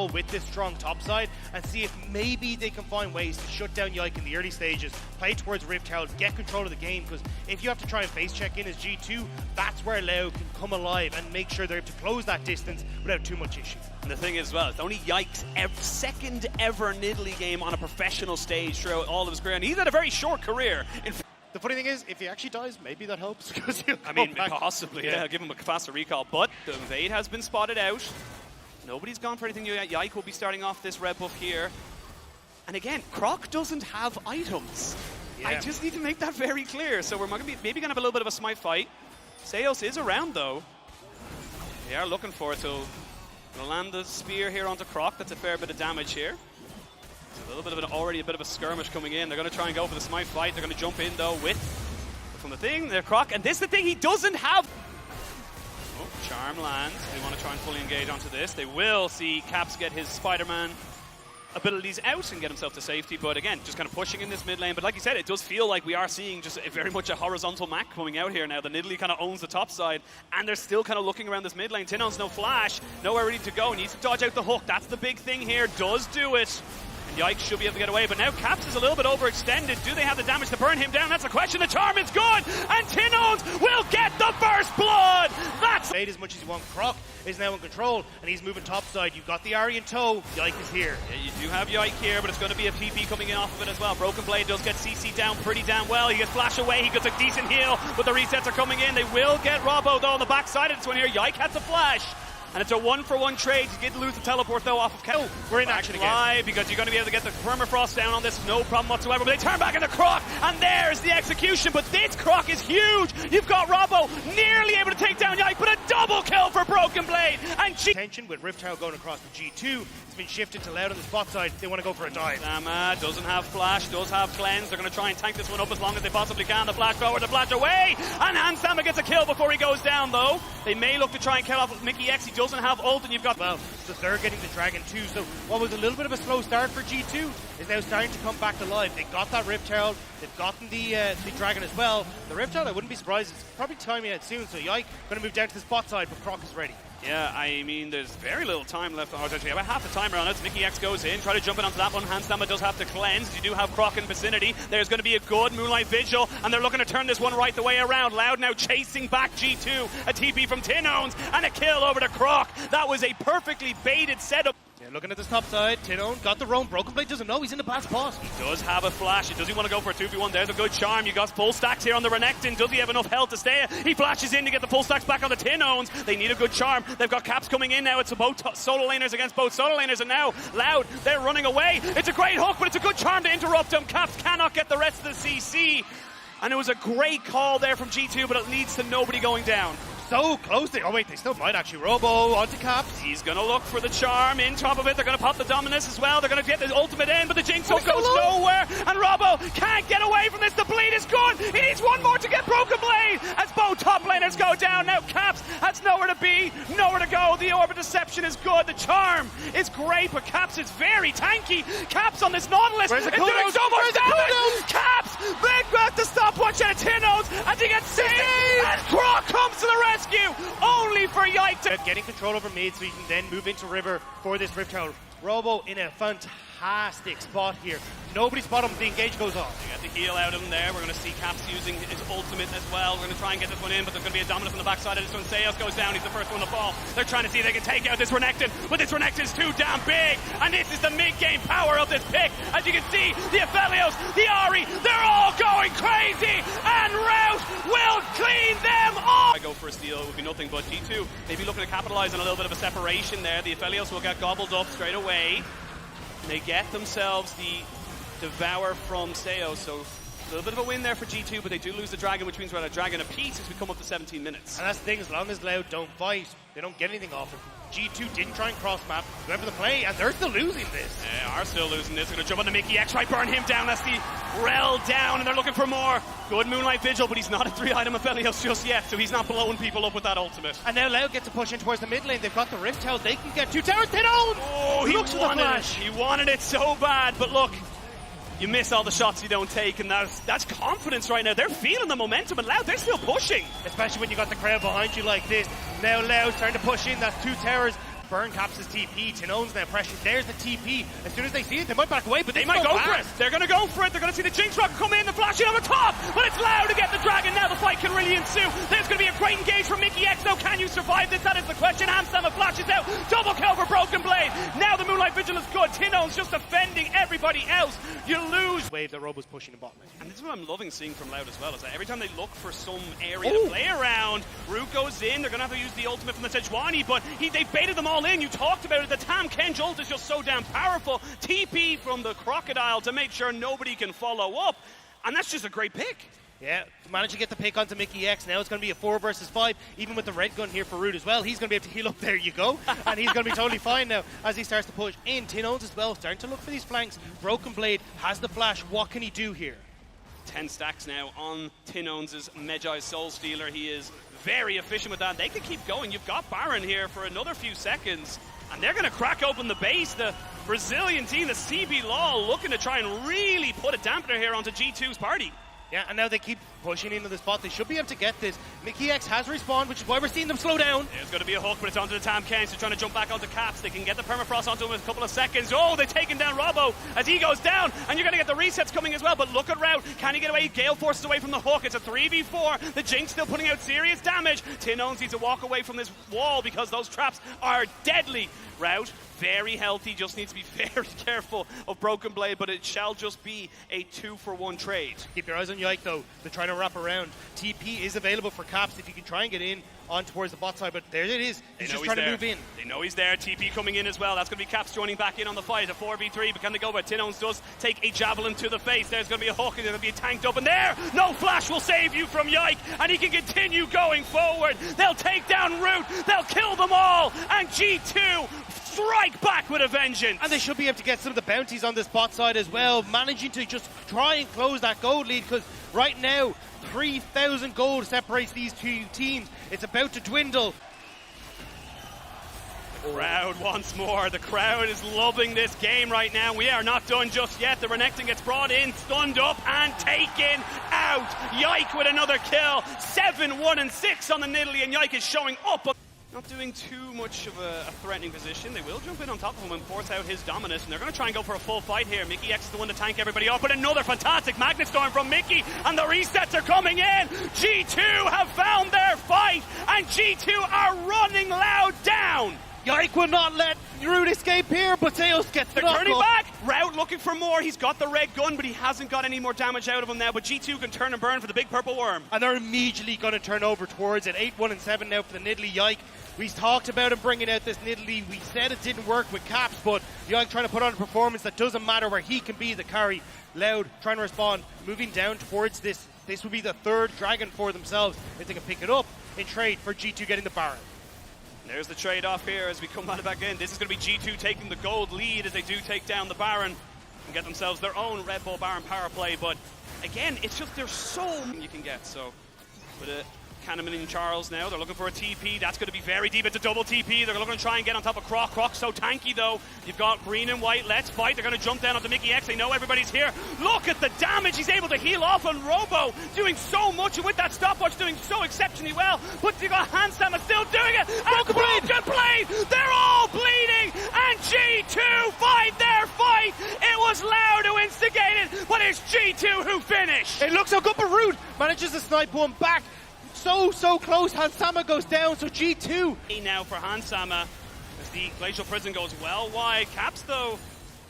control with this strong top side and see if maybe they can find ways to shut down Yike in the early stages, play towards Rift Herald, get control of the game, because if you have to try and face check in as G2, that's where LLL can come alive and make sure they're able to close that distance without too much issue. And the thing is, well, it's only Yike's second ever Nidalee game on a professional stage throughout all of his career, and he's had a very short career. The funny thing is, if he actually dies, maybe that helps. I mean, possibly, yeah, give him a faster recall. But the invade has been spotted out. Nobody's gone for anything new yet. Yike will be starting off this red buff here. And again, Croc doesn't have items. Yeah. I just need to make that very clear. So we're maybe going to have a little bit of a smite fight. Seos is around, though. They are looking for it, so going to land the spear here onto Croc. That's a fair bit of damage here. A little bit of already a bit of a skirmish coming in. They're going to try and go for the smite fight. They're going to jump in though with from the thing. They're Croc, and this is the thing he doesn't have. Oh, charm lands. They want to try and fully engage onto this. They will see Caps get his Spider-Man abilities out and get himself to safety. But again, just kind of pushing in this mid lane. But like you said, it does feel like we are seeing just very much a horizontal map coming out here now. The Nidalee kind of owns the top side, and they're still kind of looking around this mid lane. Tinon's no flash, nowhere ready to go. Needs to dodge out the hook. That's the big thing here. Does do it. Yike should be able to get away, but now Caps is a little bit overextended. Do they have the damage to burn him down? That's the question. The charm is good, and Tinons will get the first blood. That's as much as you want. Croc is now in control, and he's moving topside. You've got the Ari in tow. Yike is here. Yeah, you do have Yike here, but it's going to be a PP coming in off of it as well. Broken Blade does get CC down pretty damn well. He gets flash away. He gets a decent heal, but the resets are coming in. They will get Robbo though on the backside of this one here. Yike has a flash. And it's a 1-for-1 trade. You did lose the teleport though off of Kel. We're in action again. Because you're going to be able to get the permafrost down on this, no problem whatsoever. But they turn back into Croc, and there's the execution. But this Croc is huge. You've got Robbo nearly able to take down Yike, but a double kill for Broken Blade. And tension with Rift Herald going across the G2. It's been shifted to Loud on the spot side. They want to go for a dive. Sama doesn't have flash, does have cleanse. They're going to try and tank this one up as long as they possibly can. The flash forward, the flash away, and Hansama gets a kill before he goes down though. They may look to try and kill off Mickey X. He doesn't have ult, and you've got well, so they're getting the dragon too. So what was a little bit of a slow start for G2 is now starting to come back to life. They got that Rift Herald. They've gotten the dragon as well. The Rift Herald, I wouldn't be surprised. It's probably timing out soon. So Yike going to move down to the spot side, but Croc is ready. Yeah, I mean, there's very little time left. Oh, actually, about half the time around it. Mickey X goes in, try to jump in onto that one. Hansama does have to cleanse. You do have Croc in vicinity. There's going to be a good Moonlight Vigil, and they're looking to turn this one right the way around. Loud now chasing back G2. A TP from Tinons, and a kill over to Croc. That was a perfectly baited setup. Yeah, looking at this top side, Tinon got the roam. Broken Blade doesn't know he's in the bad spot. He does have a flash. Does he want to go for a 2v1? There's a good charm. You got full stacks here on the Renekton. Does he have enough health to stay? He flashes in to get the full stacks back on the Tinons. They need a good charm. They've got Caps coming in now. It's both solo laners against both solo laners, and now Loud, they're running away. It's a great hook, but it's a good charm to interrupt them. Caps cannot get the rest of the CC. And it was a great call there from G2, but it leads to nobody going down. So close. Oh wait, they still might actually. Robo onto Caps. He's going to look for the charm in top of it. They're going to pop the Dominus as well. They're going to get the ultimate in, but the Jinx goes nowhere. And Robo can't get away from this. The bleed is good. He needs one more to get Broken Blade as both top laners go down. Now Caps has nowhere to be, nowhere to go. The Orb of Deception is good. The charm is great, but Caps is very tanky. Caps on this Nautilus is doing so much damage. Caps, they've got the stopwatch at Tinons, and he gets saved. And Croc comes to the rescue, only for Yike to getting control over mid, so you can then move into river for this Rift Herald. Robo in a fantastic spot here. Nobody spot him. The engage goes off. They get the heal out of him there. We're going to see Caps using his ultimate as well. We're going to try and get this one in, but there's going to be a Dominus on the backside of this one. Seos goes down. He's the first one to fall. They're trying to see if they can take out this Renekton, but this Renekton's too damn big, and this is the mid-game power of this pick. As you can see, the Aphelios, the Ari, they're all going crazy, and Rout will clean them off. I go for a steal. It would be nothing but G2 maybe looking to capitalize on a little bit of a separation there. The Aphelios will get gobbled up straight away. They get themselves the Devour from Seos, so a little bit of a win there for G2, but they do lose the Dragon, which means we're at a Dragon apiece as we come up to 17 minutes. And that's the thing, as long as Loud don't fight, they don't get anything off it. G2 didn't try and cross map, went for the play, and they're still losing this. They are still losing this. They're going to jump on the Mickey X, right, burn him down. That's the Rel down, and they're looking for more. Good Moonlight Vigil, but he's not a 3-item Aphelios just yet, so he's not blowing people up with that ultimate. And now Loud get to push in towards the mid lane. They've got the Rift Herald. They can get 2 towers. Oh, he looks for the flash. He wanted it so bad, but look, you miss all the shots you don't take, and that's confidence right now. They're feeling the momentum, and Loud, they're still pushing. Especially when you got the crowd behind you like this. Now Loud's trying to push in. That's 2 towers. burn Caps' TP. Tinone's now pressured. There's the TP. As soon as they see it, they might back away, but they might go for it. They're going to go for it. They're going to see the Jinx Rock come in, the flashing on the top, but it's Loud to get the Dragon. Now the fight can really ensue. There's going to be a great engage from Mickey X, though. Can you survive this? That is the question. Hamsama flashes out. Double kill for Broken Blade. Now the Moonlight Vigil is good. Tinone's just defending everybody else. You lose. Wave that Robo's pushing the bottom. And this is what I'm loving seeing from Loud as well, is that every time they look for some area to play around, Root goes in. They're going to have to use the ultimate from the Sejuani, but they baited them all in. You talked about it. The Tam Kenj ult is just so damn powerful. TP from the Crocodile to make sure nobody can follow up. And that's just a great pick. Yeah, managed to get the pick onto Mickey X. Now it's going to be a 4 versus 5, even with the red gun here for Root as well. He's going to be able to heal up. There you go. And he's going to be totally fine now as he starts to push in. Tinones as well, starting to look for these flanks. Broken Blade has the flash. What can he do here? 10 stacks now on Tinones' Magi Soul Stealer. He is very efficient with that. They can keep going. You've got Baron here for another few seconds, and they're going to crack open the base. The Brazilian team, the CB Law, looking to try and really put a dampener here onto G2's party. Yeah, and now they keep pushing into the spot. They should be able to get this. Mickey X has respawned, which is why we're seeing them slow down. There's going to be a hook, but it's onto the Tam Kenj. They're trying to jump back onto Caps. They can get the permafrost onto him in a couple of seconds. Oh, they've taken down Robo as he goes down, and you're going to get the resets coming as well. But look at Rout. Can he get away? Gale forces away from the hook. It's a 3v4. The Jinx still putting out serious damage. Tinones needs to walk away from this wall because those traps are deadly. Rout, very healthy, just needs to be very careful of Broken Blade, but it shall just be a 2-for-1 trade. Keep your eyes on Yike, though. They're trying to wrap around. TP is available for Caps if you can try and get in on towards the bot side, but there it is. He's just trying to move in. They know he's there. TP coming in as well. That's going to be Caps joining back in on the fight. A 4v3, but can they go? But Tinones does take a javelin to the face. There's going to be a hook, and there's going to be tanked up, and there, no flash will save you from Yike, and he can continue going forward. They'll take down Root. They'll kill them all, and G2 strike back with a vengeance. And they should be able to get some of the bounties on this bot side as well, managing to just try and close that gold lead, because right now 3,000 gold separates these two teams. It's about to dwindle. The crowd once more. The crowd is loving this game right now. We are not done just yet. The Renekton gets brought in, stunned up, and taken out. Yike with another kill. 7-1-6 on the Nidalee, and Yike is showing up. Not doing too much of a threatening position. They will jump in on top of him and force out his dominance, and they're going to try and go for a full fight here. Mickey X is the one to tank everybody up, but another fantastic Magnet Storm from Mickey, and the resets are coming in. G2 have found their fight, and G2 are running Loud down. Yike will not let Root escape here, but Zeus gets the knock. They're turning back. Rout looking for more. He's got the red gun, but he hasn't got any more damage out of him now. But G2 can turn and burn for the big purple worm. And they're immediately going to turn over towards it. 8-1-7 now for the Nidalee. Yike, we talked about him bringing out this Nidalee. We said it didn't work with Caps, but Yike trying to put on a performance that doesn't matter, where he can be the carry. Loud trying to respond, moving down towards this. This will be the third dragon for themselves if they can pick it up in trade for G2 getting the Baron. There's the trade-off here as we come back in. This is going to be G2 taking the gold lead as they do take down the Baron and get themselves their own Red Bull Baron power play. But again, it's just there's so many you can get. So with a Kahneman and Charles now, they're looking for a TP. That's going to be very deep. It's a double TP. They're looking to try and get on top of Croc. Croc's so tanky, though. You've got green and white. Let's fight. They're going to jump down onto Mickey X. They know everybody's here. Look at the damage. He's able to heal off on Robo, doing so much, and with that stopwatch doing so exceptionally well. But you've got Hansama still doing it. And Broken Blade. They're all bleeding. And G2 fight their fight. It was Loud who instigated, but it's G2 who finished. It looks so good, but Root manages to snipe one back. So close. Hansama goes down, so G2. Now for Hansama as the Glacial Prison goes well wide. Caps, though,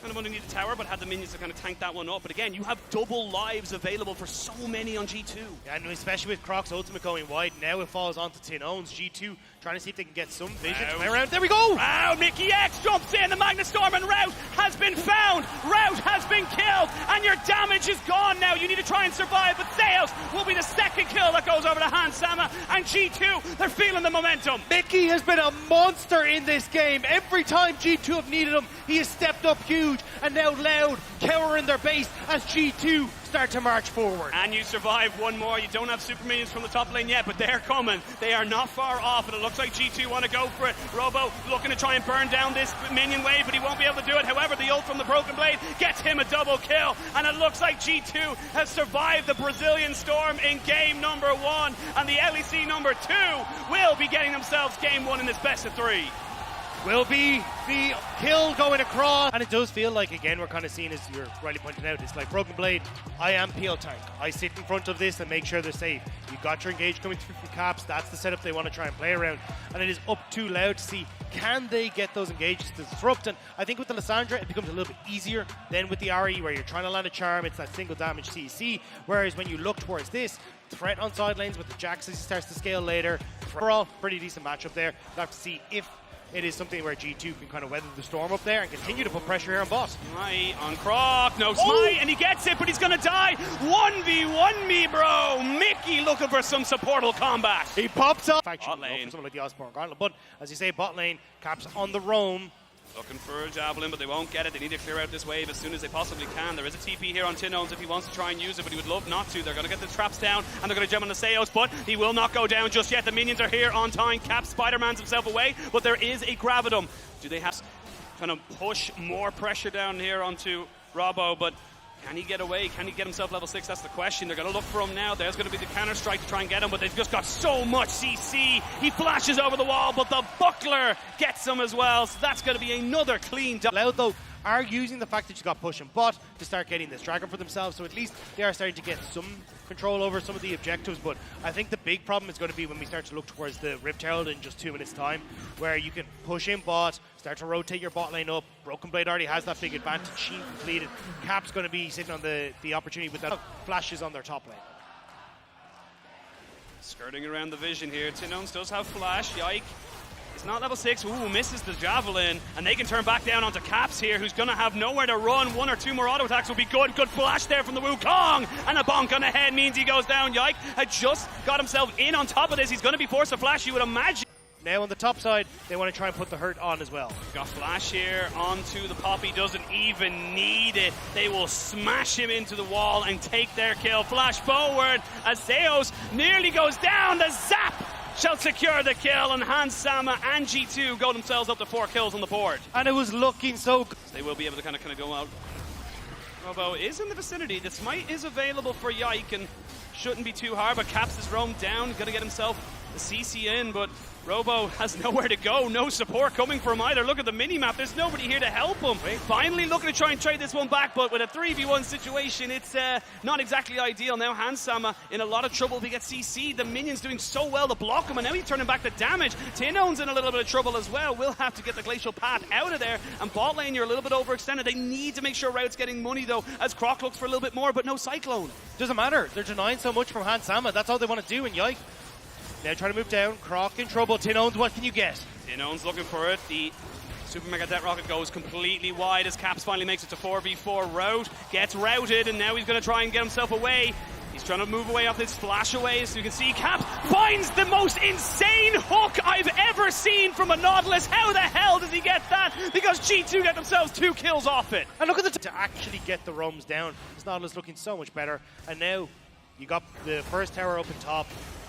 kind of underneath the tower, but had the minions to kind of tank that one up. But again, you have double lives available for so many on G2. Yeah, and especially with Croc's ultimate going wide, now it falls onto Tinones. G2 trying to see if they can get some vision to play around. There we go! Wow, Mickey X jumps in, the Magnet Storm, and Rout has been found. Rout has been killed, and your damage is gone now. You need to try and survive, but Zeus will be the second kill that goes over to Hansama, and G2, they're feeling the momentum. Mickey has been a monster in this game. Every time G2 have needed him, he has stepped up huge, and now Loud cowering their base as G2 start to march forward. And you survive one more. You don't have super minions from the top lane yet, but they're coming. They are not far off, and it looks like G2 want to go for it. Robo looking to try and burn down this minion wave, but he won't be able to do it. However, the ult from the Broken Blade gets him a double kill, and it looks like G2 has survived the Brazilian Storm in game number 1, and the LEC number 2 will be getting themselves game 1 in this best of 3. will be the kill going across. And it does feel like, again, we're kind of seeing, as you're rightly pointing out, it's like Broken Blade, I am PL tank. I sit in front of this and make sure they're safe. You got your engage coming through from Caps. That's the setup they want to try and play around. And it is up to Loud to see, can they get those engages to disrupt? And I think with the Lissandra, it becomes a little bit easier than with the RE, where you're trying to land a charm. It's that single damage CC. Whereas when you look towards this, threat on side lanes with the Jax as he starts to scale later. Overall, pretty decent matchup there. We'll have to see if it is something where G2 can kind of weather the storm up there and continue to put pressure here on bot. Smite on Croc, no smite, and he gets it, but he's gonna die. 1v1 me, bro. Mickey looking for some supportal combat. He pops up. Fact, bot lane. for someone like the Osborne Gauntlet, but as you say, bot lane, Caps on the roam. Looking for a javelin, but they won't get it. They need to clear out this wave as soon as they possibly can. There is a TP here on Tinones if he wants to try and use it, but he would love not to. They're going to get the traps down, and they're going to jump on the Seos, but he will not go down just yet. The minions are here on time. Cap Spider-Man's himself away, but there is a Gravitum. Do they have to kind of push more pressure down here onto Robbo, but can he get away? Can he get himself level 6? That's the question. They're going to look for him now. There's going to be the counter-strike to try and get him, but they've just got so much CC. He flashes over the wall, but the Buckler gets him as well, so that's going to be another clean dub. Loud, though, are using the fact that you got push and bot to start getting this dragon for themselves, so at least they are starting to get some control over some of the objectives. But I think the big problem is going to be when we start to look towards the Rift Herald in just 2 minutes time, where you can push in bot, start to rotate your bot lane up. Broken Blade already has that big advantage. She completed. Cap's going to be sitting on the opportunity with that flashes on their top lane. Skirting around the vision here. Tinones does have flash. Yike. It's not level 6. Ooh, misses the javelin. And they can turn back down onto Caps here, who's going to have nowhere to run. 1 or 2 more auto attacks will be good. Good flash there from the Wukong. And a bonk on the head means he goes down. Yike had just got himself in on top of this. He's going to be forced to flash, you would imagine. Now on the top side, they want to try and put the hurt on as well. Got flash here onto the Poppy, doesn't even need it. They will smash him into the wall and take their kill. Flash forward as Seos nearly goes down. The zap shall secure the kill, and Hans Sama and G2 go themselves up to 4 kills on the board. And it was looking so good. They will be able to kind of go out. Robo is in the vicinity. The smite is available for Yike and shouldn't be too hard, but Caps is roamed down. Going to get himself the CC in, but Robo has nowhere to go. No support coming from either. Look at the mini-map. There's nobody here to help him. Finally looking to try and trade this one back, but with a 3v1 situation, it's not exactly ideal. Now Hansama in a lot of trouble. He gets CC. The minions doing so well to block him, and now he's turning back the damage. Tinone's in a little bit of trouble as well. We'll have to get the Glacial Path out of there, and bot lane, you're a little bit overextended. They need to make sure Rout's getting money, though, as Croc looks for a little bit more, but no Cyclone. Doesn't matter. They're denying so much from Hansama. That's all they want to do, and Yike. Now trying to move down. Croc in trouble. Tinones, what can you get? Tinones looking for it. The Super Mega Death Rocket goes completely wide as Caps finally makes it to 4v4. Rout gets routed, and now he's going to try and get himself away. He's trying to move away off this flash away, so you can see Caps finds the most insane hook I've ever seen from a Nautilus. How the hell does he get that? Because G2 get themselves 2 kills off it. And look at to actually get the roams down. This Nautilus looking so much better. And now you got the first tower up on top.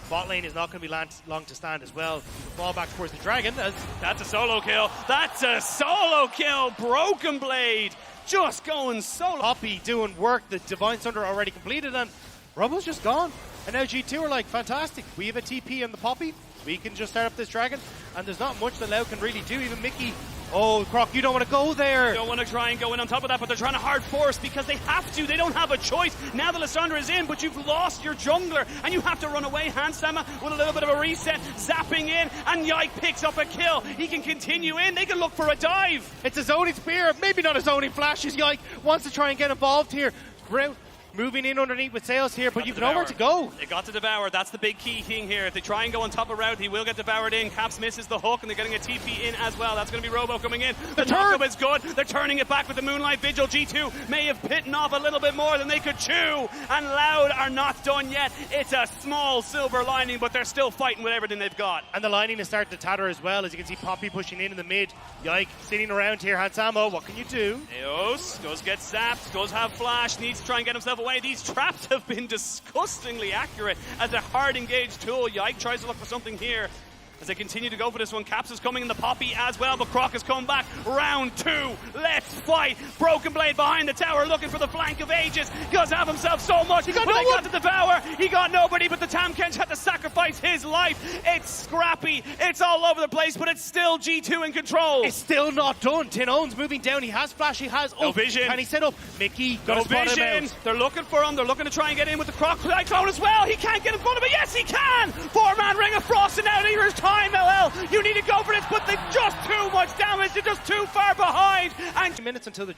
Bot lane is not going to be long to stand as well. Fall back towards the dragon. That's a solo kill. That's a solo kill. Broken Blade just going solo. Poppy doing work. The Divine Thunder already completed, and Robo's just gone. And now G2 are like, fantastic. We have a TP on the Poppy. We can just start up this dragon. And there's not much that Loud can really do. Even Mickey. Oh, Croc, you don't want to go there. They don't want to try and go in on top of that, but they're trying to hard force because they have to. They don't have a choice. Now the Lissandra is in, but you've lost your jungler, and you have to run away. Hansama with a little bit of a reset, zapping in, and Yike picks up a kill. He can continue in. They can look for a dive. It's a zoning spear. Maybe not a zoning flashes. Yike wants to try and get involved here. Grout moving in underneath with Sails here, but you've nowhere to go. They got to devour. That's the big key thing here. If they try and go on top of Rout, he will get devoured in. Caps misses the hook, and they're getting a TP in as well. That's going to be Robo coming in. The knock-up is good. They're turning it back with the Moonlight Vigil. G2 may have bitten off a little bit more than they could chew, and Loud are not done yet. It's a small silver lining, but they're still fighting with everything they've got. And the lining is starting to tatter as well, as you can see Poppy pushing in the mid. Yike sitting around here. Hansamo, what can you do? Eos does get zapped, does have flash, needs to try and get himself away. These traps have been disgustingly accurate as a hard engaged tool. Yike tries to look for something here. as they continue to go for this one. Caps is coming in the Poppy as well, but Croc has come back. Round 2, let's fight. Broken Blade behind the tower, looking for the flank of Aegis. He does have himself so much. He got to devour. He got nobody, but the Tamkench had to sacrifice his life. It's scrappy. It's all over the place, but it's still G2 in control. It's still not done. Tin Own's moving down. He has flash. He has no vision. Can he set up? Mickey, no vision. They're looking for him. They're looking to try and get in with the Croc Cyclone as well. He can't get in front of it. Yes, he can. 4-man Ring of Frost, and now there's time, LL. You need to go for this, but they're just too much damage. They're just too far behind. And minutes until the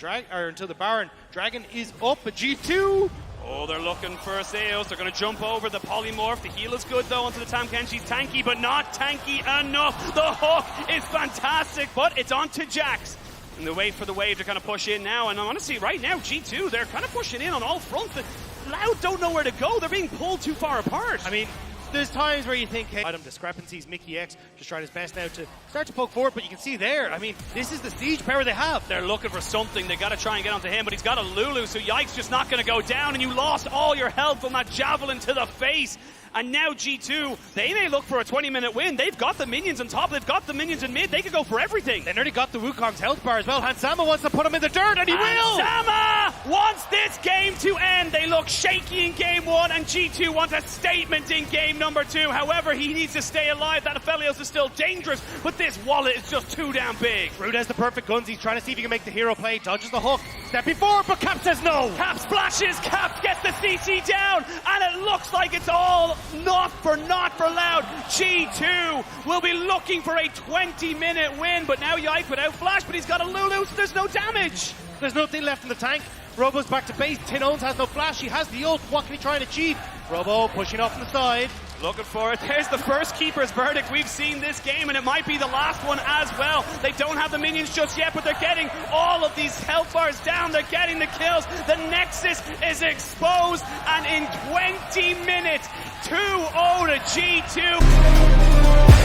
Baron Dragon is up. But G2. Oh, they're looking for Zeus. They're going to jump over the polymorph. The heal is good, though, onto the Tamkench. He's tanky, but not tanky enough. The hook is fantastic, but it's onto Jax. And they wait for the wave to kind of push in now. And honestly, right now, G2, they're kind of pushing in on all fronts. The Loud don't know where to go. They're being pulled too far apart. I mean, there's times where you think, hey, item discrepancies, Mickey X just trying his best now to start to poke forward, but you can see there, I mean, this is the siege power they have. They're looking for something. They got to try and get onto him, but he's got a Lulu, so Yike's just not going to go down, and you lost all your health from that javelin to the face. And now G2, they may look for a 20-minute win. They've got the minions on top. They've got the minions in mid. They could go for everything. They nearly got the Wukong's health bar as well. Hansama wants to put him in the dirt, and he will! Hansama wants this game to end. They look shaky in game 1, and G2 want a statement in game number 2. However, he needs to stay alive. That Aphelios is still dangerous, but this wallet is just too damn big. Rude has the perfect guns. He's trying to see if he can make the hero play. Dodges the hook. Stepping forward, but Cap says no. Cap splashes. Cap gets the CC down, and it looks like it's all not for Loud. G2 will be looking for a 20-minute win, but now Yike without flash, but he's got a Lulu, so there's no damage. There's nothing left in the tank. Robo's back to base. Tin Owns has no flash. He has the ult. What can he try and achieve? Robo pushing off on the side. Looking for it. There's the first keeper's verdict we've seen this game, and it might be the last one as well. They don't have the minions just yet, but they're getting all of these health bars down. They're getting the kills. The Nexus is exposed, and in 20 minutes, 2-0 to G2.